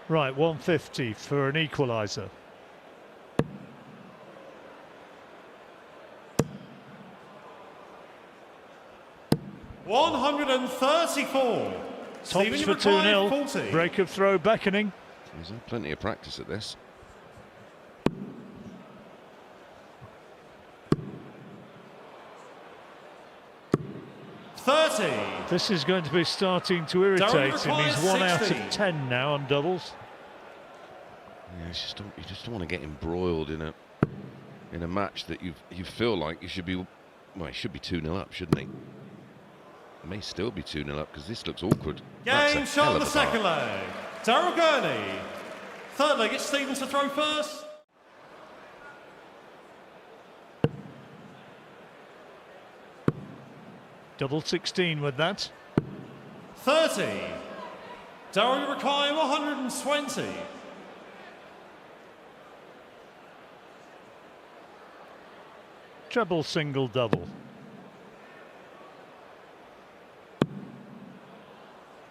Right, 150 for an equaliser. $134. Tops for 2-0. Break of throw beckoning. He's had plenty of practice at this. $30. This is going to be starting to irritate him. He's 1 out of 10 now on doubles. Yeah, you just don't want to get embroiled in a match that you feel like you should be. Well, he should be 2-0 up, shouldn't he? It may still be 2-0 up because this looks awkward. Game shot on the second leg. Daryl Gurney. Third leg, it's Stevens to throw first. Double 16 with that. 30. Daryl require 120. Treble, single, double.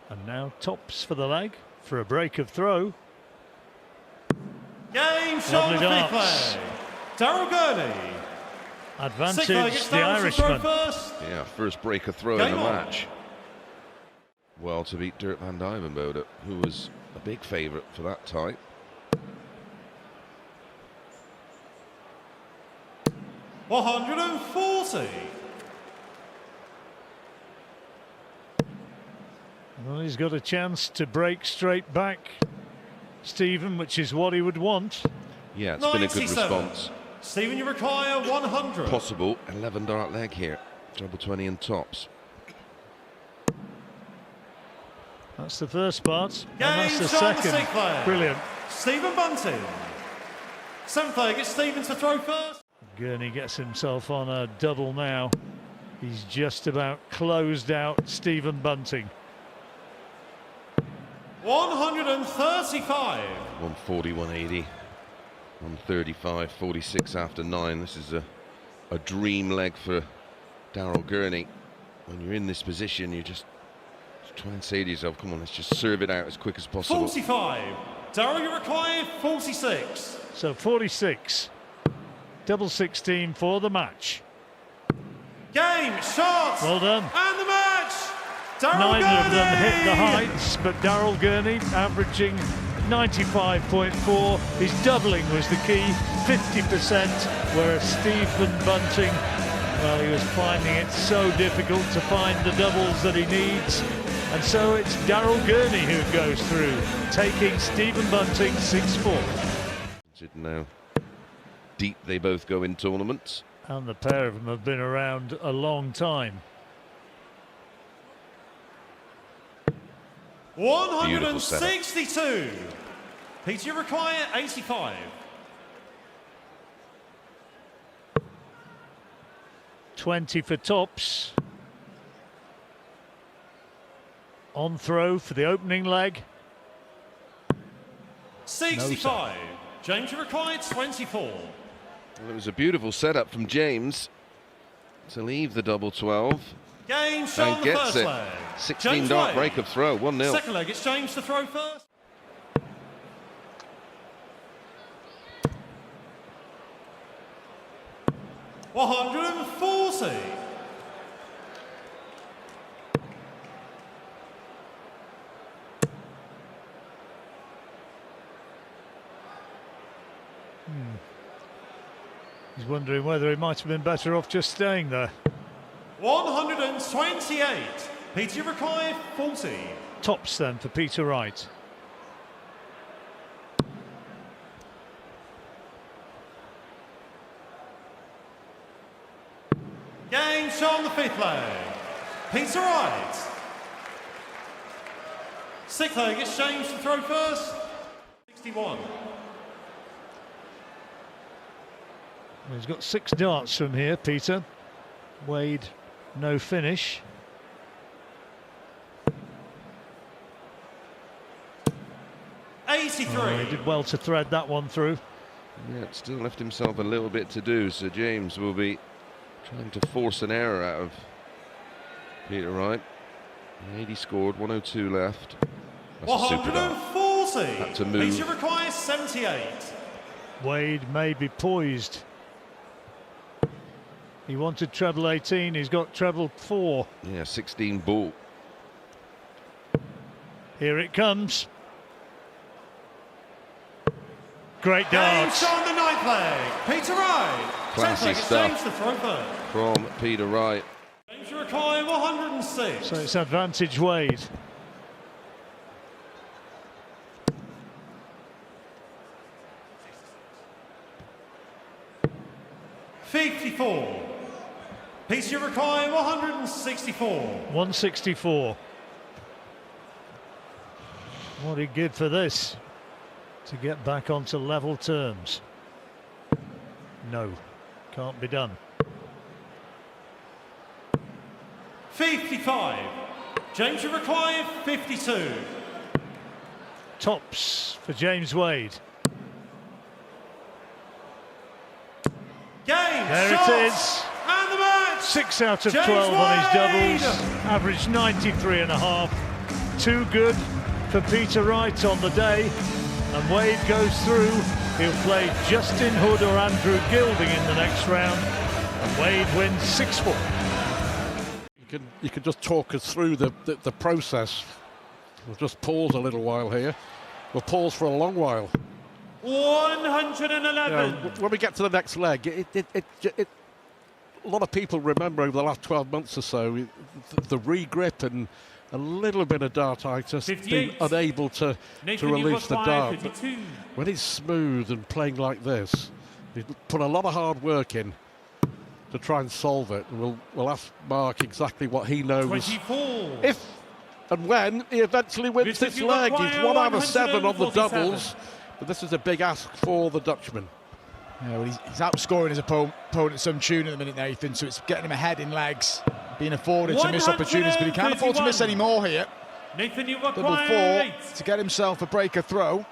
And now tops for the leg for a break of throw. Game shot on the fifth leg. Daryl Gurney. Advantage the Irishman. Yeah, first break of throw in the match. Well, to beat Dirk van Dijvenbode, who was a big favourite for that type. $140. Well, he's got a chance to break straight back, Stephen, which is what he would want. Yeah, it's been a good response. Stephen, you require 100. Possible 11 dart leg here. Treble 20 and tops. That's the first part. And that's the second. Brilliant. Stephen Bunting. Seventh leg, it's Stevens to throw first. Gurney gets himself on a double now. He's just about closed out Stephen Bunting. 135. 140, 180, 135, 46 after 9. This is a dream leg for Daryl Gurney. When you're in this position, you just try and say to yourself, come on, let's just serve it out as quick as possible. 45. Daryl, you require 46. So 46. Double 16 for the match. Game, shot. Well done. And the match. Neither of them hit the heights, but Daryl Gurney averaging 95.4. His doubling was the key, 50%, whereas Stephen Bunting, well, he was finding it so difficult to find the doubles that he needs. And so it's Daryl Gurney who goes through, taking Stephen Bunting 6-4. Now, deep they both go in tournaments. And the pair of them have been around a long time. 162. Peter, you require 85. 20 for tops. On throw for the opening leg. 65. No, James, you required 24. Well, it was a beautiful setup from James to leave the double 12. Game shot on the first leg. 16 dart break of throw, 1-0. Second leg, it's James to throw first. $140. He's wondering whether he might have been better off just staying there. 128. Peter, you require 40. Tops then for Peter Wright. Game shot on the fifth leg. Peter Wright. Sixth leg, it's James to throw first. 61. He's got 6 darts from here, Peter. Wade, no finish. 83. Oh, he did well to thread that one through. Yeah, still left himself a little bit to do, so James will be trying to force an error out of Peter Wright. 80 scored, 102 left. That's 140. Had to move. Peter requires 78. Wade may be poised. He wanted treble 18, he's got treble 4. Yeah, 16 ball. Here it comes. Great Game darts. on the ninth leg. Peter Wright. Classy Tenth leg, stuff. James to throw third. From Peter Wright. James require 106. So it's advantage Wade. $54. Peter require 164. 164. What he'd give for this to get back onto level terms. No, can't be done. 55. James require 52. Tops for James Wade. Game There shot. it is. And the match. 6 out of James 12 on his Wade. doubles. Average 93.5. Too good for Peter Wright on the day. And Wade goes through. He'll play Justin Hood or Andrew Gilding in the next round. And Wade wins 6-4. You can just talk us through the process. We'll just pause a little while here. We'll pause for a long while. 111. When we get to the next leg, a lot of people remember over the last 12 months or so the re-grip and a little bit of dartitis, being unable to release the dart. But when he's smooth and playing like this, he's put a lot of hard work in to try and solve it. And we'll ask Mark exactly what he knows. 24. If and when he eventually wins this leg. He's 1 out of 7 on the doubles, but this is a big ask for the Dutchman. Yeah, well, he's outscoring his opponent some tune at the minute, Nathan, so it's getting him ahead in legs, being afforded to miss opportunities, but he can't afford to miss any more here. Nathan, you Double require 4 8. to get himself a breaker throw.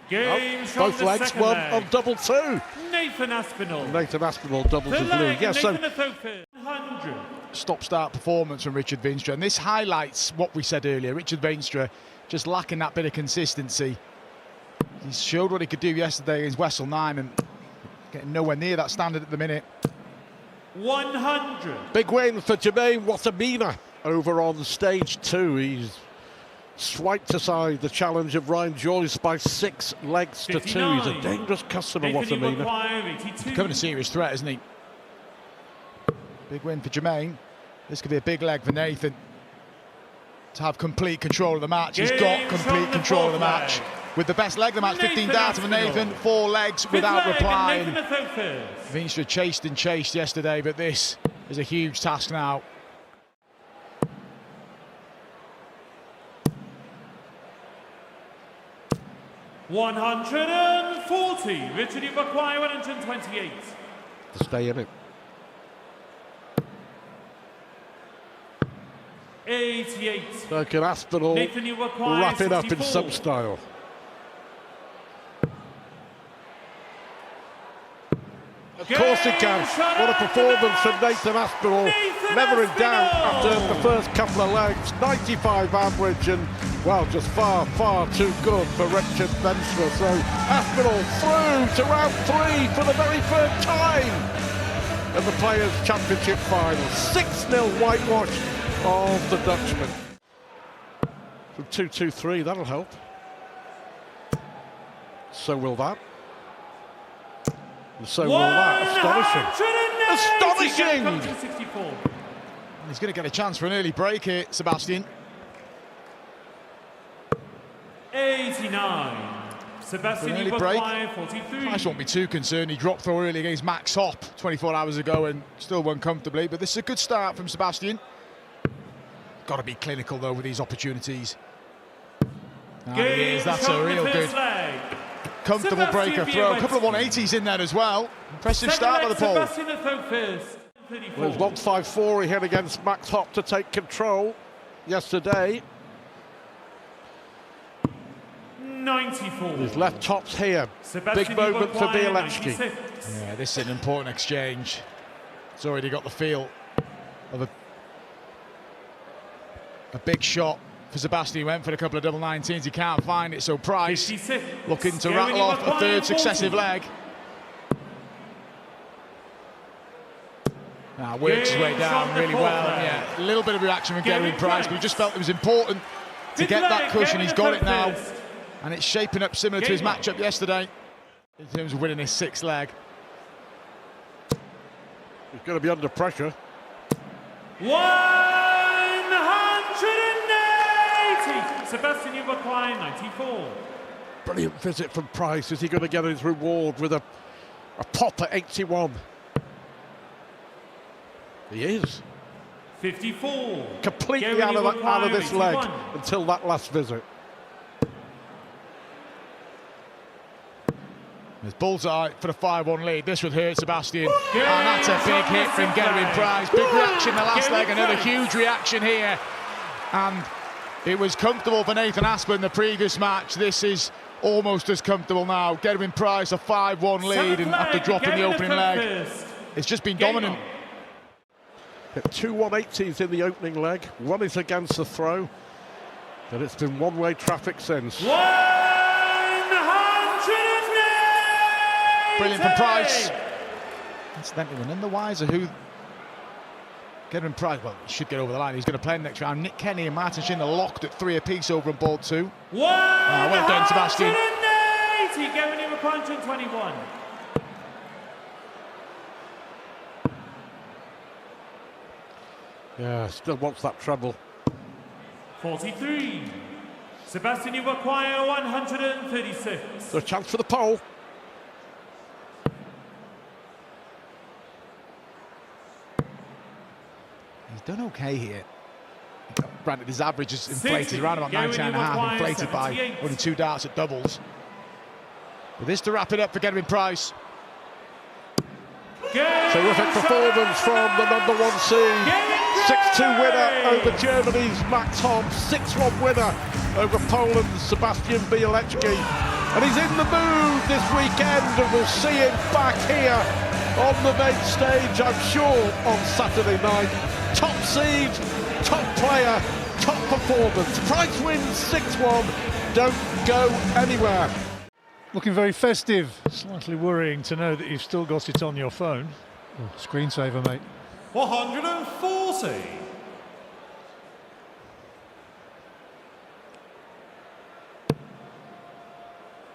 Game Both legs won on double 2. Nathan Aspinall. Nathan Aspinall doubles The his lead. leg, Yes, so Nathan Aspinall, 100. Stop-start performance from Richard Veenstra, and this highlights what we said earlier. Richard Veenstra just lacking that bit of consistency. He showed what he could do yesterday against Wessel Nyman, getting nowhere near that standard at the minute. 100. big win for Jermaine Watamina over on stage 2. He's swiped aside the challenge of Ryan Joyce by 6 legs to 2. He's a 59. dangerous customer, Nathan, you Watamina. require 82. Becoming a serious threat, isn't he? Big win for Jermaine. This could be a big leg for Nathan to have complete control of the match. He's got Game complete from control of the the match. fourth With the best leg of the match, 15 Nathan darts for Aspinall. Nathan, 4 legs Fifth without leg, replying. Nathan Aspinall. Veenstra chased and chased yesterday, but this is a huge task now. $140. Richard, you require 128. To stay in it. 88. So can Aspinall Nathan, you require wrap it up in 64. some style. Of course he can. What a performance from Nathan Aspinall. Nathan Never in doubt Aspinall. after the first couple of legs. 95 average and, well, just far, far too good for Richard Veenstra. So Aspinall through to round 3 for the very first time in the Players Championship Finals. 6-0 whitewash of the Dutchman. From 2-2-3, that'll help. So will that. And so will that. Astonishing. Astonishing! He's going to get a chance for an early break here, Sebastian. 89. Sebastian, early you break. require 43. Price won't be too concerned. He dropped throw early against Max Hopp 24 hours ago and still won comfortably. But this is a good start from Sebastian. Got to be clinical though with these opportunities. That's a real good, comfortable Sebastian breaker throw. A couple of 180s in there as well. Impressive start by the pole. Sebastian the throw first. Well, 154 he hit against Max Hopp to take control yesterday. 94. His left tops here. Sebastian, Big moment for require Bieleczki. 96. Yeah, this is an important exchange. It's already got the feel of a A big shot for Sebastian. He went for a couple of double 19s. He can't find it, so Price looking to rattle off a third successive leg. Now works his way down really well. Yeah, a little bit of reaction from Gerwyn Price, but he just felt it was important to get that cushion. He's got it now, and it's shaping up similar to his matchup yesterday in terms of winning his sixth leg. He's going to be under pressure. 180! Sebastian Uwakwae, 94. Brilliant visit from Price. Is he going to get his reward with a pop at 81? He is. 54. Completely out of this leg until that last visit. There's bullseye for the 5-1 lead. This would hurt Sebastian. And that's a big hit from Gerwyn Price. Big reaction the last leg. Another huge reaction here. And it was comfortable for Nathan Asper in the previous match. This is almost as comfortable now. Gerwyn Price, a 5-1 lead, and after dropping the opening leg, it's just been dominant. Hit 2 180s in the opening leg. One is against the throw, but it's been one-way traffic since. 180! Brilliant from Price. Incidentally, none the wiser who Gerwyn Price, well, he should get over the line. He's going to play next round. Nick Kenny and Martin Schindler locked at 3 apiece over on board 2. Well done, Sebastian. 180! Gerwyn Uwakwae, 21. Yeah, still wants that treble. 43. Sebastian Uwakwae, 136. There's a chance for the pole. He's done okay here. Granted, his average is inflated around about 19.5, inflated by only 2 darts at doubles. But this to wrap it up for Gerwyn Price. Terrific performance from the #1 seed. 6-2 winner over Germany's Max Hobbs, 6-1 winner over Poland's Sebastian Bieleczki. And he's in the mood this weekend, and we'll see him back here on the main stage, I'm sure, on Saturday night. Top seed, top player, top performance. Price wins 6-1. Don't go anywhere. Looking very festive. Slightly worrying to know that you've still got it on your phone. Oh, screensaver, mate. 140.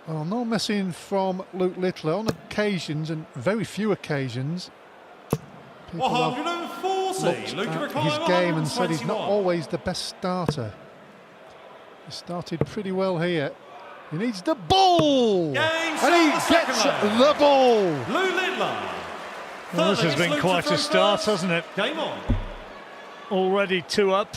Well, no messing from Luke Littler on occasions, and very few occasions. People have 140. looked at his game and said he's not always the best starter. He started pretty well here. He needs the ball! And he gets the ball! Lou Littler. Well, this has been quite a start, hasn't it? Game on. Already 2 up.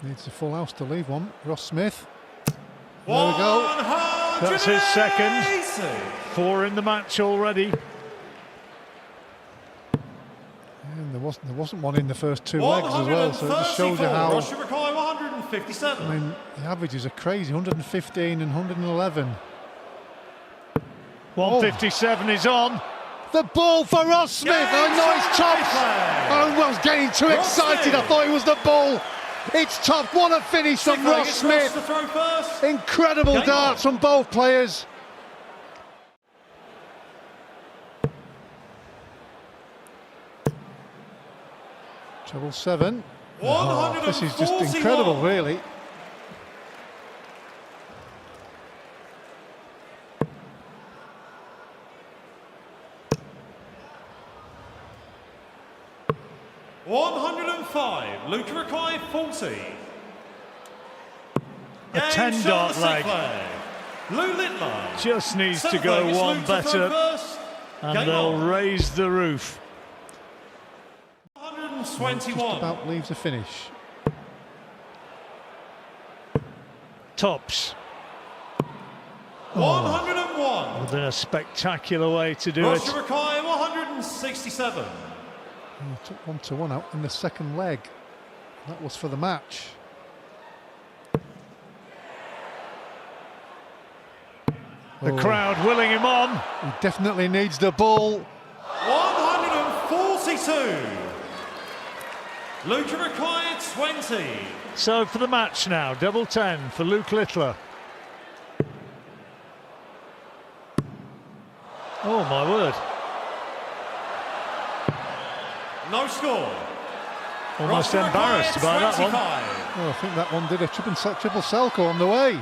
Needs a full house to leave one. Ross Smith. There we go. That's his second. 4 in the match already. And there wasn't one in the first 2 legs as well, so it just shows you how. 157. I mean, the averages are crazy. 115 and 111. 157 is on. The ball for Ross Smith. Oh, no, it's tops. I was getting too excited. I thought it was the ball. It's top. What a finish from Ross Smith. Incredible darts from both players. Treble 7. Oh, this is just incredible, really. $105. Luke Uwakwae, 40. A 10-dart leg. Lou Littler Just needs to go one better, and they'll raise the roof. 121. Just about leaves a finish. Tops. 101. Would have been a spectacular way to do Ross it. Uwakwae, 167. He took 1-1 out in the second leg. That was for the match. The crowd willing him on. He definitely needs the ball. 146. 42. Luke required 20. So for the match now, double 10 for Luke Littler. Oh my word. No score. Almost embarrassed by that one. Oh, I think that one did a triple Selco on the way.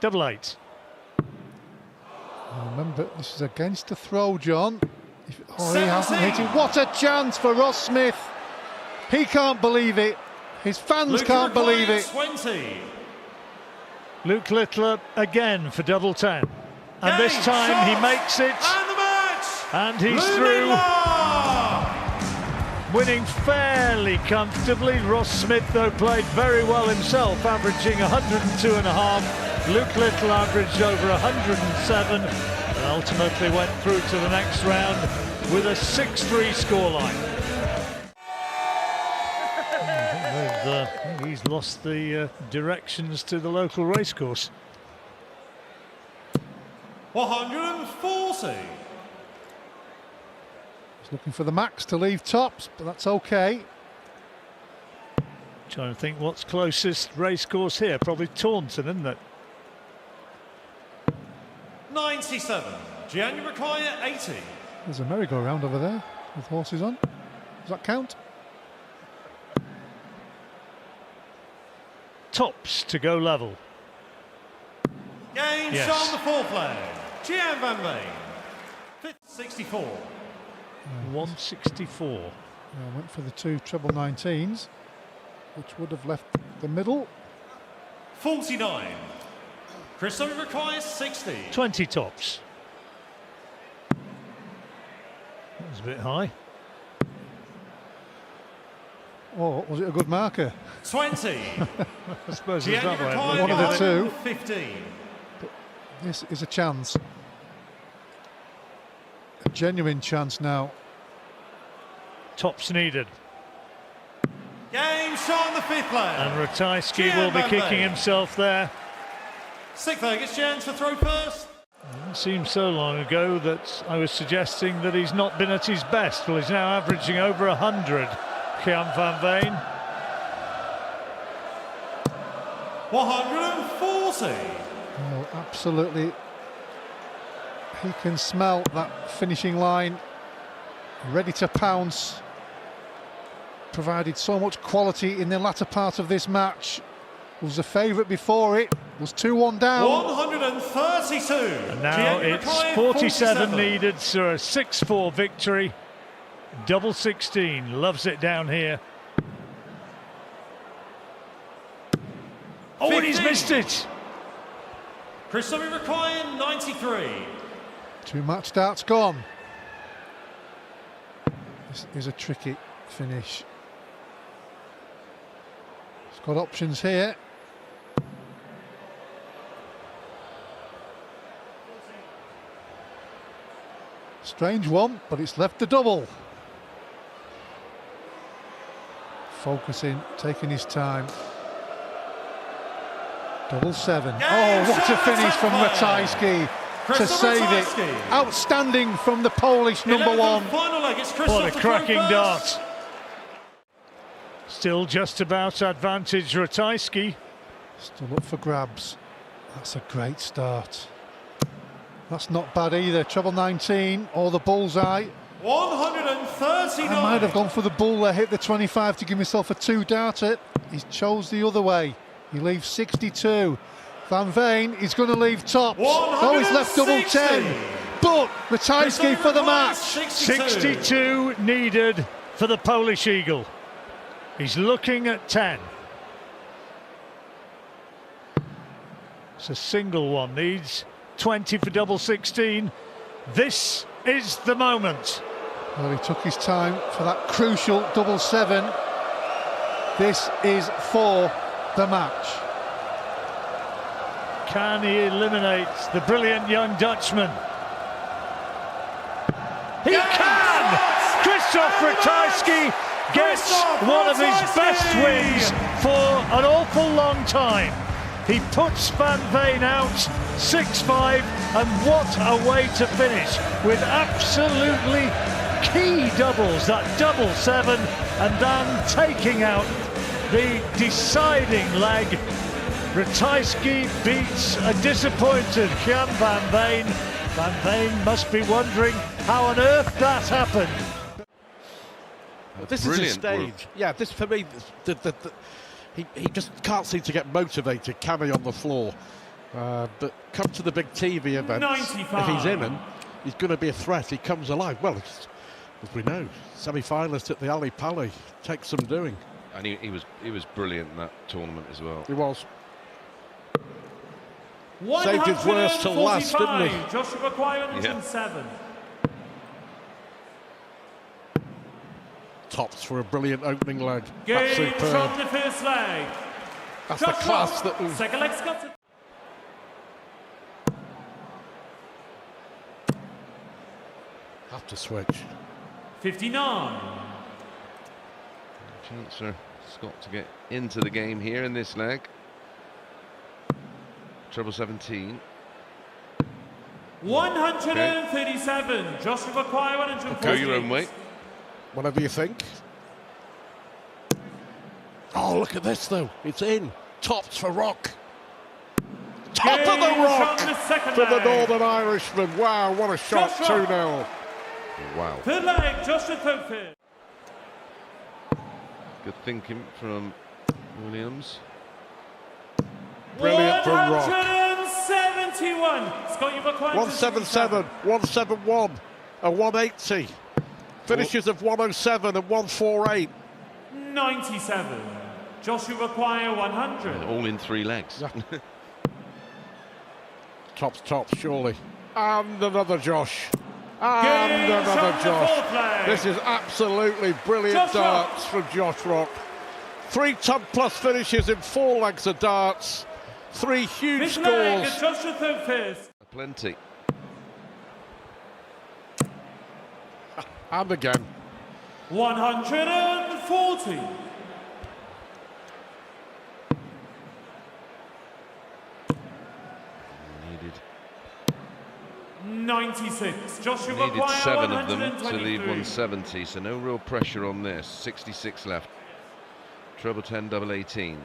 Double 8. Remember, this is against the throw, John. He hasn't hit it. What a chance for Ross Smith. He can't believe it. His fans can't believe it. 20. Luke Littler again for double 10. And this time he makes it. And the match. And he's through. Winning fairly comfortably. Ross Smith, though, played very well himself, averaging 102.5. Luke Littler averaged over 107 and ultimately went through to the next round with a 6-3 scoreline. I think he's lost the directions to the local racecourse. 140. He's looking for the max to leave tops, but that's okay. Trying to think what's closest racecourse here. Probably Taunton, isn't it? 97. Gianni require 80. There's a merry-go-round over there with horses on. Does that count? Tops to go level. Game Yes. on the fourth leg. Gian Van Veen. 64. 164. Went for the two treble 19s, which would have left the middle. 49. Christopher requires 60. 20 tops. That was a bit high. Oh, was it a good marker? 20. I suppose it's Gianni that way. requires One of the two. 15. This is a chance. A genuine chance now. Tops needed. Game shot on the fifth leg. And Ratajski Gian will be Van kicking Veen. himself there. Sixth leg, it's Jan to throw first. It seems so long ago that I was suggesting that he's not been at his best. Well, he's now averaging over 100, Gian Van Veen. 140. Oh, absolutely. He can smell that finishing line. Ready to pounce. Provided so much quality in the latter part of this match. Was a favourite before it. Was 2-1 down. 132. And now Gianni it's required 47 needed, so a 6-4 victory. Double 16, loves it down here. Oh, and he's 15. missed it. Christopher required 93. Two match starts gone. This is a tricky finish. He's got options here. Strange one, but it's left the double. Focusing, taking his time. Double 7. Oh, what a finish from Ratajski to save it. Outstanding from the Polish number one. Final leg, it's What a Christopher cracking first. dart. Still just about advantage Ratajski. Still up for grabs. That's a great start. That's not bad either. Treble 19 or the bullseye. 139. I might have gone for the bull there, hit the 25 to give myself a 2-darter. He's chose the other way. He leaves 62. Van Veen is going to leave tops. Oh, he's left double 10. But Ratajski for the match. 62 needed for the Polish Eagle. He's looking at 10. It's a single one, needs 20 for double 16. This is the moment. Well, he took his time for that crucial double 7. This is for the match. Can he eliminate the brilliant young Dutchman? He can! Christoph Ratajski gets one of his best wins for an awful long time. He puts Van Veen out 6-5, and what a way to finish with absolutely key doubles, that double 7, and then taking out the deciding leg. Ratajski beats a disappointed Jan Van Veen. Van Veen must be wondering how on earth that happened. This is his stage. Yeah, this for me, he just can't seem to get motivated, can he, on the floor? But come to the big TV events, 95. if he's in them, he's going to be a threat. He comes alive. Well, as we know, semi-finalist at the Ali Pali takes some doing. And he was brilliant in that tournament as well. He was. Saved his worst till last, didn't he? Joshua required 107. Tops for a brilliant opening leg. That's superb. From the first leg. That's the class that was. Second leg's got to. Have to switch. 59. Chance for Scott to get into the game here in this leg. Treble 17. 137. Joshua require 140. Go your own way. Whatever you think. Oh, look at this though. It's in. Tops for Rock. Top of the Rock for the Northern Irishman. Wow, what a shot. 2-0. Wow. Third leg, Joshua Thorpe. Good thinking from Williams. Brilliant from Rock. 171. Scott, you require 177, 171, a 180. Finishes of 107 and 148. 97. Joshua require 100. All in 3 legs. Yeah. Tops, surely. And another Josh. And another Josh. This is absolutely brilliant darts from Josh Rock. 3 top plus finishes in 4 legs of darts. 3 huge scores. Plenty. And again. 140. Needed 96. Joshua needed 7 of them to 123. leave 170, so no real pressure on this. 66 left. Treble 10, double 18.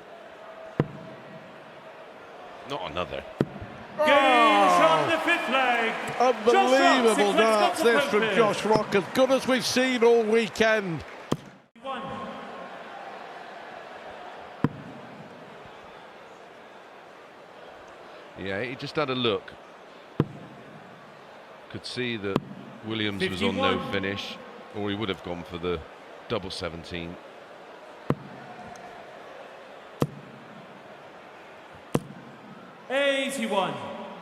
Not another. Games on the 5th leg. Unbelievable darts this from Josh Rock, as good as we've seen all weekend. Yeah, he just had a look. Could see that Williams was on no finish, or he would have gone for the double 17.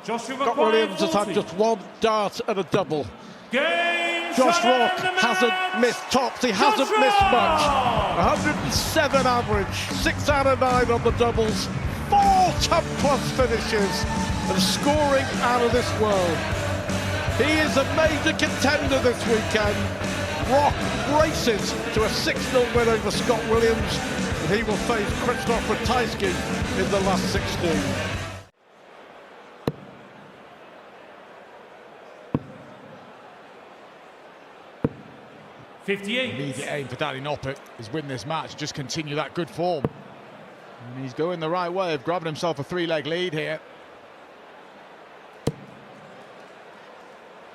Scott Williams has had just 1 dart and a double. Josh Rock hasn't missed tops, he hasn't missed much. 107 average, 6 out of 9 on the doubles, 4 top plus finishes, and scoring out of this world. He is a major contender this weekend. Rock races to a 6-0 win over Scott Williams, and he will face Krzysztof Ratajski in the last 16. 58. Immediate aim for Danny Noppert is win this match, just continue that good form. And he's going the right way of grabbing himself a 3-leg lead here.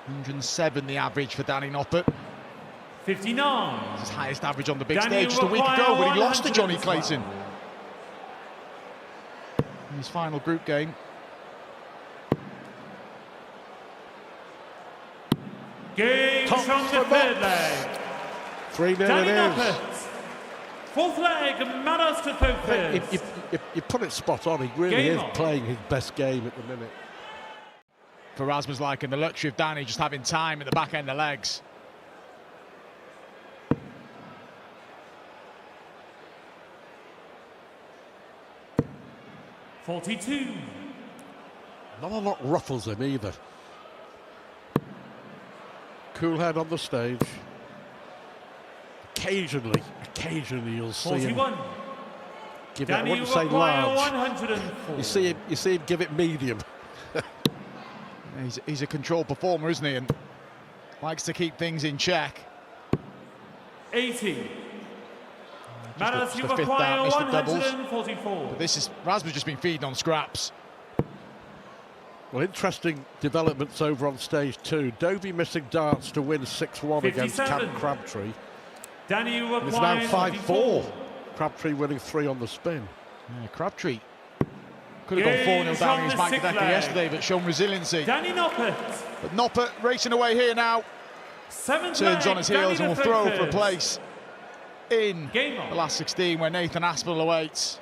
107 the average for Danny Noppert. 59. His highest average on the big stage just a week ago when he lost to Johnny Clayton in his final group game. Game from the 3rd leg. 3-0 it is. 4th leg, Manos to focus. If you put it spot on, he really is playing his best game at the minute. For Rasmus Lyken, the luxury of Danny just having time at the back end of legs. .42. Not a lot ruffles him either. Cool head on the stage. Occasionally you'll see 41. him give it, I Danny wouldn't say require large. 104. You see him give it medium. He's a controlled performer, isn't he? And likes to keep things in check. 80. Just Matters, you the fifth require down, missed the doubles. 144. But this is, Rasmus just been feeding on scraps. Well, interesting developments over on stage 2. Dovey missing darts to win 6-1 against 57. Cam Crabtree. Danny It's now requires 5-4. Crabtree winning 3 on the spin. Yeah, Crabtree could have gone 4-0 down in his back decker yesterday, but shown resiliency. Danny Noppert. But Noppert racing away here now. Seventh Turns leg, on his heels and will throw for a first. place in Game on. the last 16 where Nathan Aspinall awaits.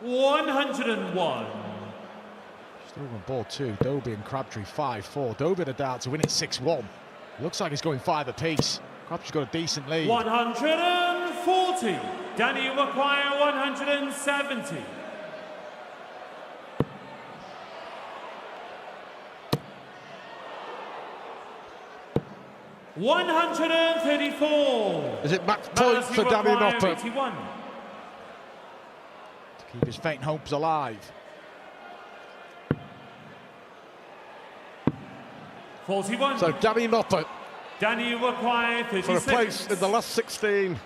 $101. Still on board 2, Dobie and Crabtree 5-4. Dobie had a dart to win it 6-1. Looks like it's going 5 apiece. Crabtree's got a decent lead. 140. Danny require 170. $134. Is it match point for Danny Noppert? 81. To keep his faint hopes alive. 41. So Danny Noppert Danny require 36. for a place in the last 16.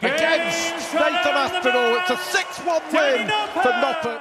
Game Against seven Nathan on the Aspinall, it's a board. 6-1 Danny win Noppert. for Noppert.